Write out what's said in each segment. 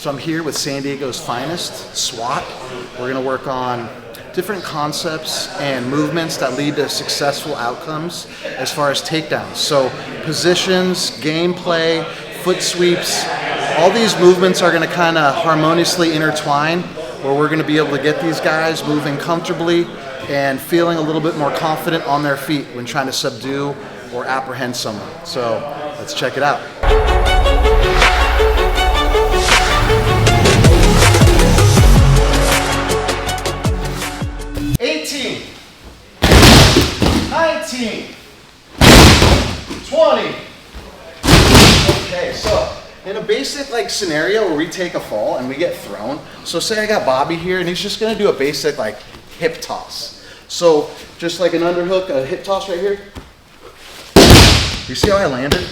So I'm here with San Diego's finest, SWAT. We're going to work on different concepts and movements that lead to successful outcomes as far as takedowns. So positions, gameplay, foot sweeps, all these movements are going to kind of harmoniously intertwine, where we're going to be able to get these guys moving comfortably and feeling a little bit more confident on their feet when trying to subdue or apprehend someone. So let's check it out. 18, 19, 20. Okay, so in a basic like scenario where we take a fall and we get thrown, so say I got Bobby here and he's just gonna do a basic like hip toss. So just like an underhook, a hip toss right here. You see how I landed?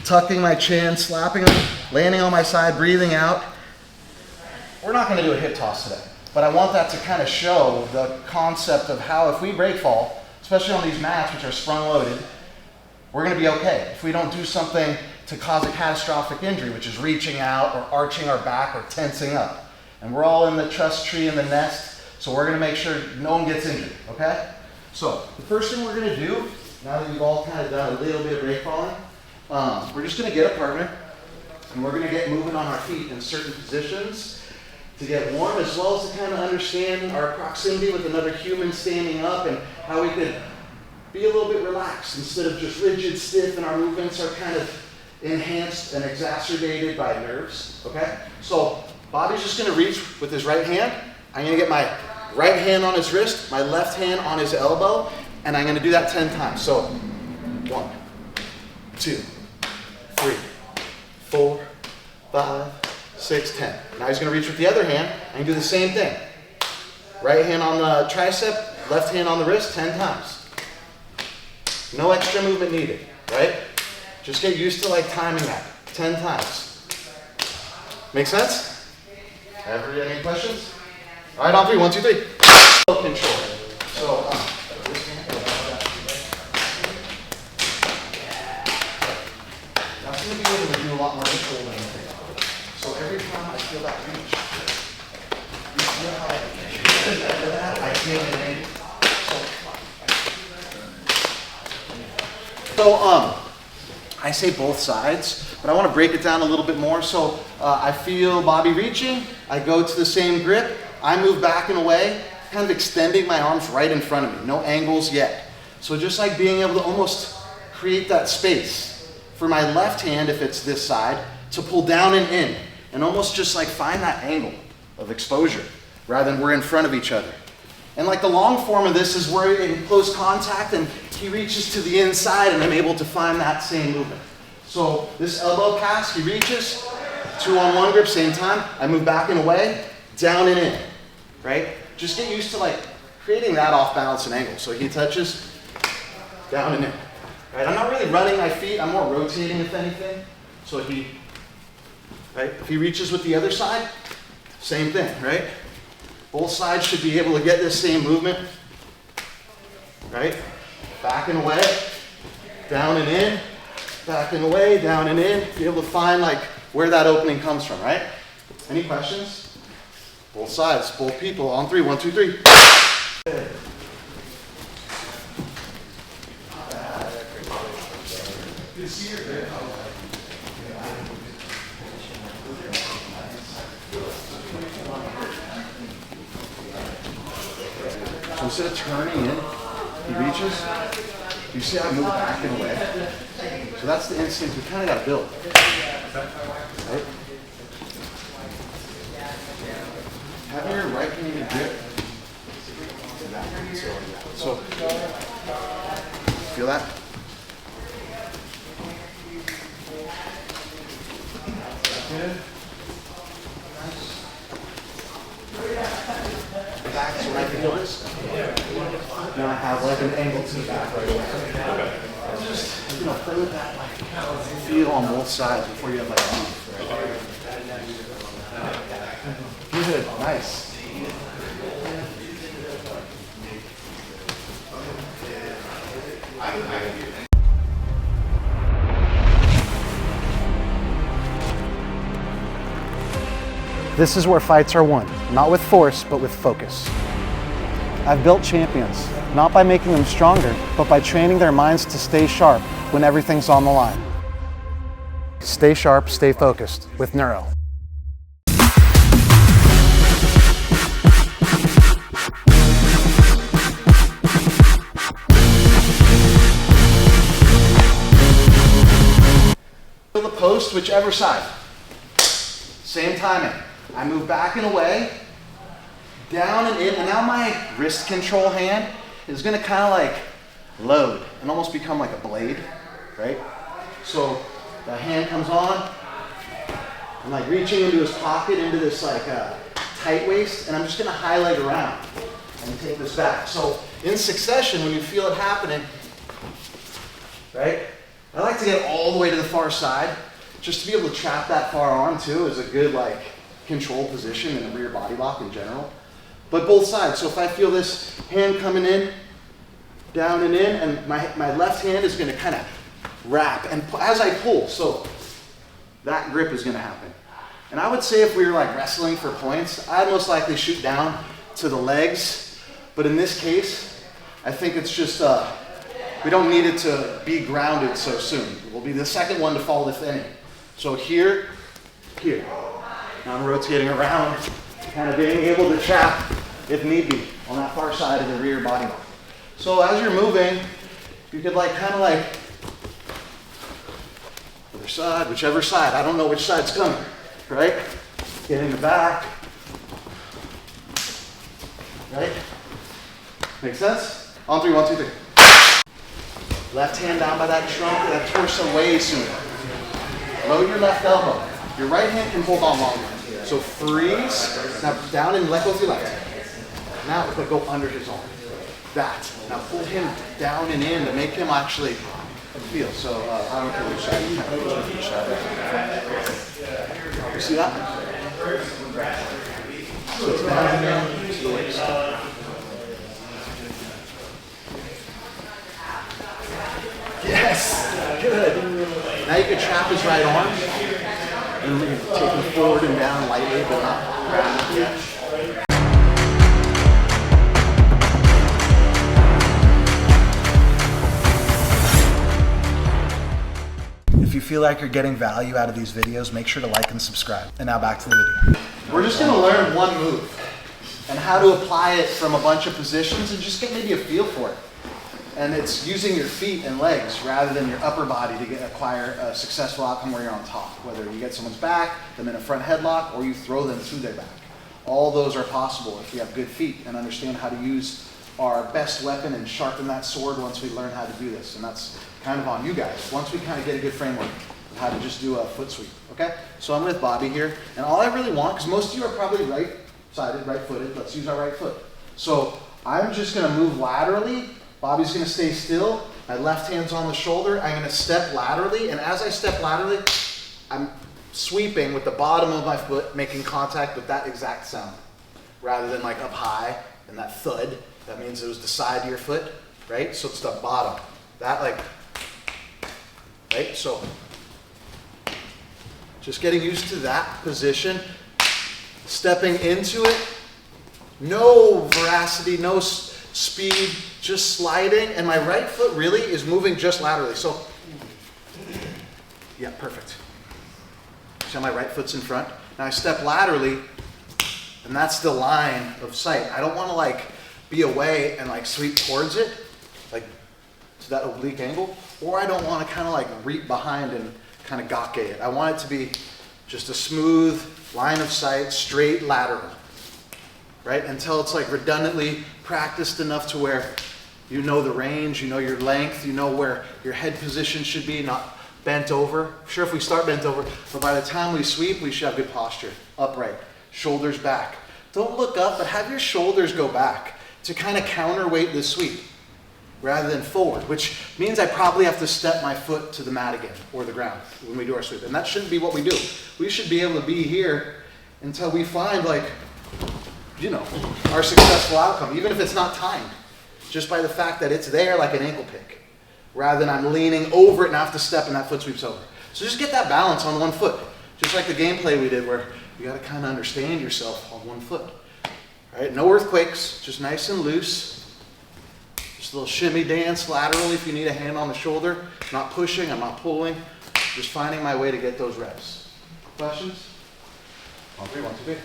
Tucking my chin, slapping him, landing on my side, breathing out. We're not gonna do a hip toss today, but I want that to kind of show the concept of how if we break fall, especially on these mats which are sprung loaded, we're gonna be okay. If we don't do something to cause a catastrophic injury, which is reaching out or arching our back or tensing up. And we're all in the trust tree in the nest, so we're gonna make sure no one gets injured, okay? So the first thing we're gonna do, now that you've all kind of done a little bit of break falling, we're just gonna get a partner and we're gonna get moving on our feet in certain positions to get warm, as well as to kind of understand our proximity with another human standing up and how we could be a little bit relaxed instead of just rigid, stiff, and our movements are kind of enhanced and exacerbated by nerves, okay? So Bobby's just gonna reach with his right hand. I'm gonna get my right hand on his wrist, my left hand on his elbow, and I'm gonna do that 10 times. So 1, 2, 3, 4, 5, 6, 10. Now he's gonna reach with the other hand and do the same thing. Right hand on the tricep, left hand on the wrist, 10 times. No extra movement needed, right? Just get used to like timing that 10 times. Make sense? Any questions? All right, on 3, 1, 2, 3. Control. So, this hand. That's going to be able to do a lot more control than anything. So every time I feel that reach, you feel how I feel it in. So, I say both sides, but I want to break it down a little bit more. So I feel Bobby reaching, I go to the same grip, I move back and away, kind of extending my arms right in front of me, no angles yet. So just like being able to almost create that space for my left hand, if it's this side, to pull down and in, and almost just like find that angle of exposure, rather than we're in front of each other. And like the long form of this is we're in close contact and he reaches to the inside and I'm able to find that same movement. So this elbow pass, he reaches, 2-on-1 grip, same time. I move back and away, down and in, right? Just get used to like creating that off balance and angle. So he touches, down and in, right? I'm not really running my feet, I'm more rotating if anything. So he, right? If he reaches with the other side, same thing, right? Both sides should be able to get this same movement, right? Back and away, down and in, back and away, down and in. Be able to find like where that opening comes from, right? Any questions? Both sides, both people, on 3, 1, 2, 3. So instead of turning in, he reaches. You see how I move back and away? So that's the instinct we kind of got to build. Right? Having your right hand grip. So, feel that? Good. Back, so when I feel this, now I have like an angle to the back right away. Just, you know, play with that like feel on both sides before you have like a move. Good, nice. This is where fights are won, not with force, but with focus. I've built champions, not by making them stronger, but by training their minds to stay sharp when everything's on the line. Stay sharp, stay focused with Neuro. The post, whichever side. Same timing. I move back and away, down and in, and now my wrist control hand is gonna kind of like load and almost become like a blade, right? So the hand comes on, I'm like reaching into his pocket, into this like tight waist, and I'm just gonna high leg around and take this back. So in succession, when you feel it happening, right? I like to get all the way to the far side, just to be able to trap that far arm too is a good like control position in a rear body lock in general. But both sides, so if I feel this hand coming in, down and in, and my left hand is gonna kind of wrap, and as I pull, so that grip is gonna happen. And I would say if we were like wrestling for points, I'd most likely shoot down to the legs, but in this case, I think it's just, we don't need it to be grounded so soon. We'll be the second one to fall if any. So here, here. Now I'm rotating around, kind of being able to trap, if need be, on that far side of the rear body lock. So as you're moving, you could like kind of like, other side, whichever side. I don't know which side's coming, right? Get in the back, right? Make sense? On three, 1, 2, 3. Left hand down by that trunk, that torso way sooner. Load your left elbow. Your right hand can hold on longer. So freeze, now down and let go with your left hand. Now if I go under his arm. That. Now pull him down and in to make him actually feel. So I don't care which side you kind of feel each side. You see that? So it's down and in to the waist. Yes, good. Now you can trap his right arm and take him forward and down lightly, but not grab the catch. If you feel like you're getting value out of these videos, make sure to like and subscribe. And now back to the video. We're just gonna learn one move and how to apply it from a bunch of positions and just get maybe a feel for it. And it's using your feet and legs rather than your upper body to acquire a successful outcome where you're on top. Whether you get someone's back, them in a front headlock, or you throw them to their back. All those are possible if we have good feet and understand how to use our best weapon and sharpen that sword once we learn how to do this. And that's kind of on you guys. Once we kind of get a good framework of how to just do a foot sweep, okay? So I'm with Bobby here, and all I really want, because most of you are probably right-sided, right-footed, let's use our right foot. So I'm just gonna move laterally. Bobby's gonna stay still. My left hand's on the shoulder. I'm gonna step laterally, and as I step laterally, I'm sweeping with the bottom of my foot, making contact with that exact sound, rather than like up high and that thud. That means it was the side of your foot, right? So it's the bottom. That like, right? So just getting used to that position, stepping into it, no veracity, no speed, just sliding, and my right foot really is moving just laterally. So, yeah, perfect. See how my right foot's in front? Now I step laterally, and that's the line of sight. I don't want to like be away and like sweep towards it, like to that oblique angle, or I don't want to kind of like reap behind and kind of gake it. I want it to be just a smooth line of sight, straight lateral, right? Until it's like redundantly practiced enough to where you know the range, you know your length, you know where your head position should be, not bent over. Sure, if we start bent over, but by the time we sweep, we should have good posture. Upright, shoulders back. Don't look up, but have your shoulders go back to kind of counterweight the sweep rather than forward, which means I probably have to step my foot to the mat again or the ground when we do our sweep. And that shouldn't be what we do. We should be able to be here until we find like, you know, our successful outcome, even if it's not timed, just by the fact that it's there like an ankle pick, rather than I'm leaning over it and I have to step and that foot sweeps over. So just get that balance on one foot, just like the gameplay we did where you got to kind of understand yourself on one foot. All right, no earthquakes, just nice and loose. Just a little shimmy dance laterally if you need a hand on the shoulder. Not pushing, I'm not pulling. Just finding my way to get those reps. Questions? 1, 2, 3, 1, 2, 3.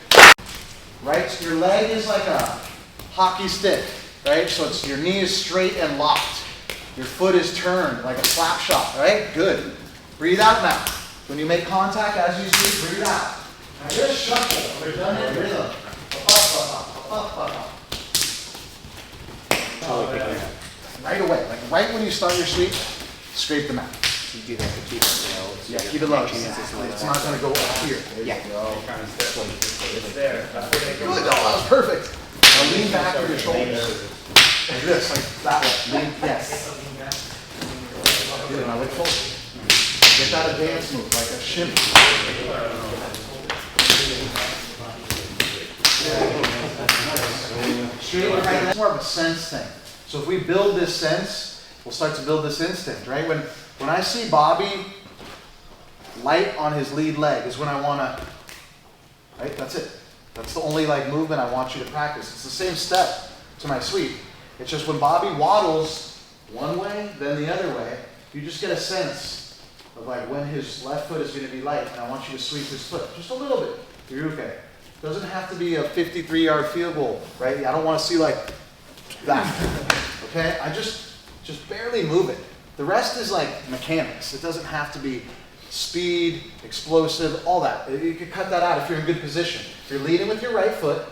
Right, your leg is like a hockey stick, right? So it's your knee is straight and locked. Your foot is turned like a slap shot, right? Good. Breathe out now. When you make contact as you sweep, breathe out. Now just shuffle. We're done in rhythm. Right away, like right when you start your sweep, scrape the mat. You do that to keep it low. Yeah, keep it low. It's not going to go up here. There you go. It's there. Good, that was perfect. Now lean back with your shoulders. Like this, like that way. Lean, yes. Good, now look forward. Get that advanced move, like a shimmy. Straight right, that's more of a sense thing. So if we build this sense, we'll start to build this instinct, right? When I see Bobby light on his lead leg is when I want to, right? That's it. That's the only like movement I want you to practice. It's the same step to my sweep. It's just when Bobby waddles one way, then the other way, you just get a sense of like when his left foot is going to be light, and I want you to sweep his foot just a little bit. You're okay. Doesn't have to be a 53-yard field goal, right? I don't want to see like that. Okay? I just barely move it. The rest is like mechanics. It doesn't have to be speed, explosive, all that. You could cut that out if you're in good position. If you're leading with your right foot,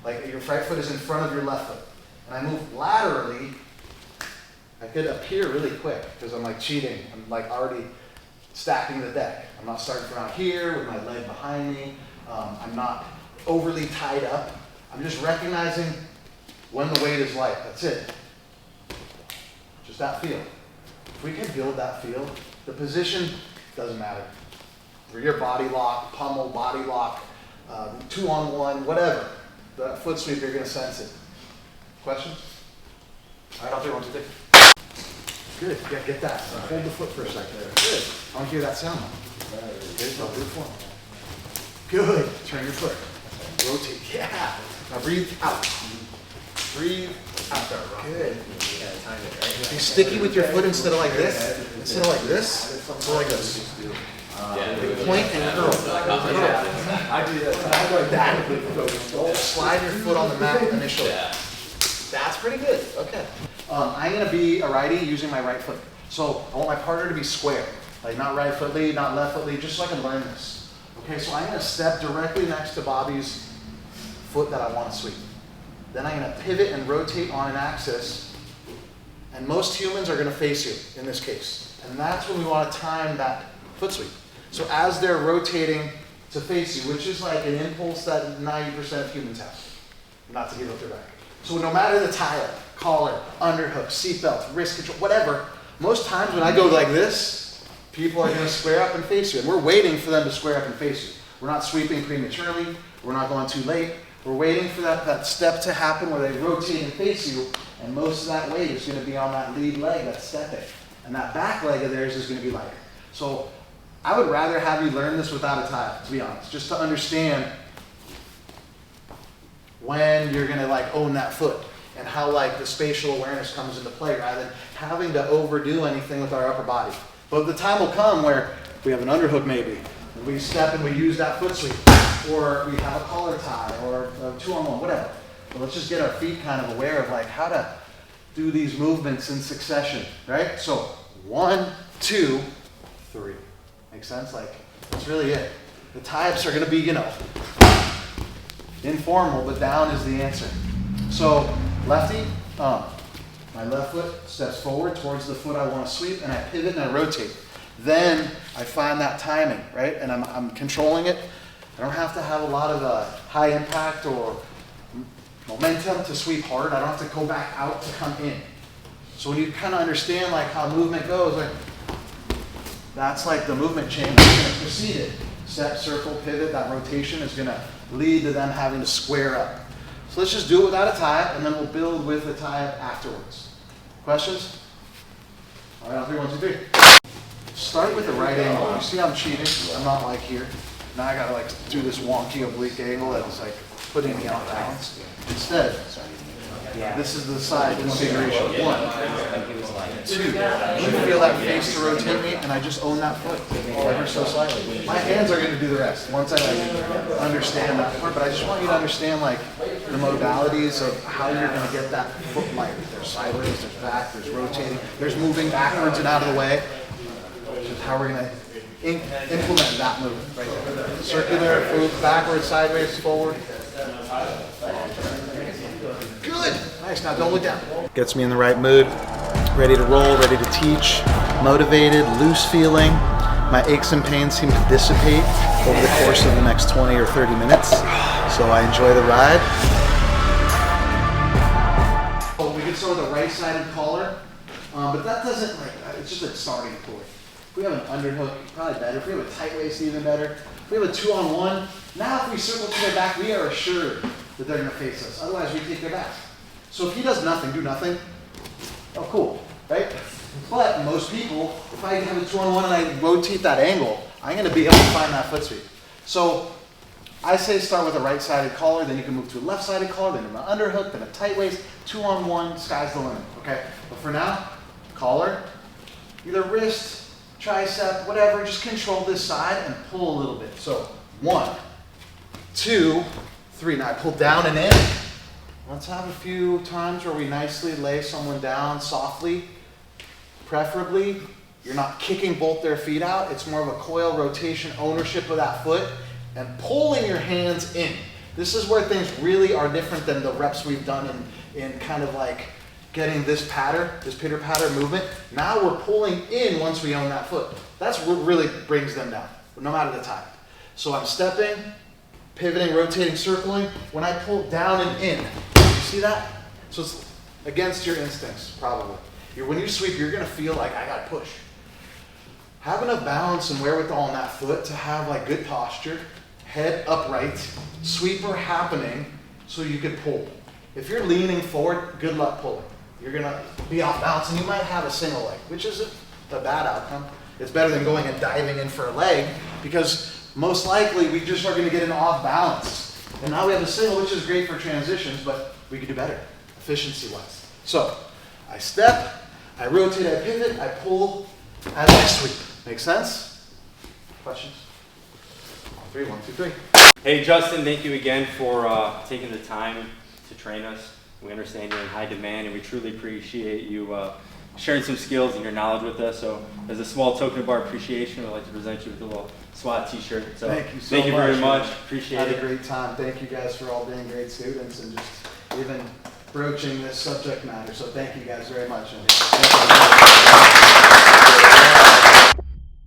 like your right foot is in front of your left foot, and I move laterally, I could appear really quick because I'm like cheating. I'm like already stacking the deck. I'm not starting from out here with my leg behind me. I'm not overly tied up. I'm just recognizing when the weight is light. That's it. Just that feel. If we can build that feel, the position doesn't matter. Rear body lock, pummel, body lock, 2-on-1, whatever. The foot sweep, you're going to sense it. Questions? All right, I'll do 1, 2, 3. Good, get that. Hold the foot for a second. Good. I want to hear that sound. Good, I'll do it for me. Good. Turn your foot. Rotate. Yeah. Now breathe out. Breathe out. Good. Be sticky with your foot instead of like this. Instead of like this. So like this. Point and curl. I do that. Like that. Slide your foot on the mat initially. That's pretty good. Okay. I'm going to be a righty using my right foot. So I want my partner to be square. Like not right foot lead, not left foot lead, just so I can learn this. Okay, so I'm going to step directly next to Bobby's foot that I want to sweep. Then I'm going to pivot and rotate on an axis. And most humans are going to face you in this case. And that's when we want to time that foot sweep. So as they're rotating to face you, which is like an impulse that 90% of humans have, not to give up their back. So no matter the tie-up, collar, underhook, seatbelt, wrist control, whatever, most times when I go like this, people are going to square up and face you. And we're waiting for them to square up and face you. We're not sweeping prematurely. We're not going too late. We're waiting for that step to happen where they rotate and face you. And most of that weight is going to be on that lead leg that's stepping. And that back leg of theirs is going to be lighter. So I would rather have you learn this without a tie, to be honest, just to understand when you're going to like own that foot and how like the spatial awareness comes into play rather than having to overdo anything with our upper body. But the time will come where we have an underhook maybe, and we step and we use that foot sweep, or we have a collar tie, or a 2-on-1, whatever. But let's just get our feet kind of aware of like how to do these movements in succession, right? So 1, 2, 3. Make sense? Like that's really it. The tie-ups are going to be, you know, informal, but down is the answer. So lefty, my left foot steps forward towards the foot I want to sweep, and I pivot and I rotate. Then I find that timing, right? And I'm controlling it. I don't have to have a lot of high impact or momentum to sweep hard. I don't have to go back out to come in. So when you kind of understand like how movement goes, like that's like the movement chain that's going to precede it. Step, circle, pivot, that rotation is going to lead to them having to square up. So let's just do it without a tie-up, and then we'll build with a tie-up afterwards. Questions? All right, on 3, 1, 2, 3. Start with the right angle. You see I'm cheating? I'm not like here. Now I gotta like do this wonky oblique angle that's like putting me off balance. Instead, this is the side configuration. 1, 2. You feel that face to rotate me, and I just own that foot ever so slightly. My hands are gonna do the rest once I like understand that part, but I just want you to understand like the modalities of how you're gonna get that foot light. There's sideways, there's back, there's rotating, there's moving backwards and out of the way. Just how we're gonna implement that move right there. Circular, move backwards, sideways, forward. Good. Nice. Now don't look down. Gets me in the right mood. Ready to roll, ready to teach, motivated, loose feeling. My aches and pains seem to dissipate over the course of the next 20 or 30 minutes. So I enjoy the ride. Oh, we can start with a right-sided collar, but that doesn't like, it's just a starting point. If we have an underhook, probably better. If we have a tight waist, even better. If we have a 2-on-1, now if we circle to their back, we are assured that they're gonna face us. Otherwise, we take their back. So if he does nothing, do nothing, oh cool, right? But most people, if I have a 2-on-1 and I rotate that angle, I'm gonna be able to find that foot sweep. So I say start with a right-sided collar, then you can move to a left-sided collar, then an underhook, then a tight waist, 2-on-1, sky's the limit, okay? But for now, collar, either wrist, tricep, whatever, just control this side and pull a little bit. So 1, 2, 3. Now I pull down and in. Let's have a few times where we nicely lay someone down softly. Preferably, you're not kicking both their feet out. It's more of a coil rotation, ownership of that foot, and pulling your hands in. This is where things really are different than the reps we've done in kind of like getting this patter, this pitter-patter movement. Now we're pulling in once we own that foot. That's what really brings them down, no matter the type. So I'm stepping, pivoting, rotating, circling. When I pull down and in, you see that? So it's against your instincts, probably. When you sweep, you're gonna feel like, I gotta push. Have enough balance and wherewithal on that foot to have like good posture, head upright, sweeper happening so you can pull. If you're leaning forward, good luck pulling. You're gonna be off balance and you might have a single leg, which isn't a bad outcome. It's better than going and diving in for a leg because most likely we just are gonna get an off balance. And now we have a single, which is great for transitions, but we could do better, efficiency-wise. So, I step, I rotate, I pivot, I pull, as I sweep. Make sense? Questions? 3, 1, 2, 3. Hey Justin, thank you again for taking the time to train us. We understand you're in high demand and we truly appreciate you sharing some skills and your knowledge with us. So as a small token of our appreciation, I'd like to present you with a little SWAT t-shirt. So thank you so much. Thank you very much. Man. Appreciate it. Had a great time. Thank you guys for all being great students and just even broaching this subject matter. So thank you guys very much.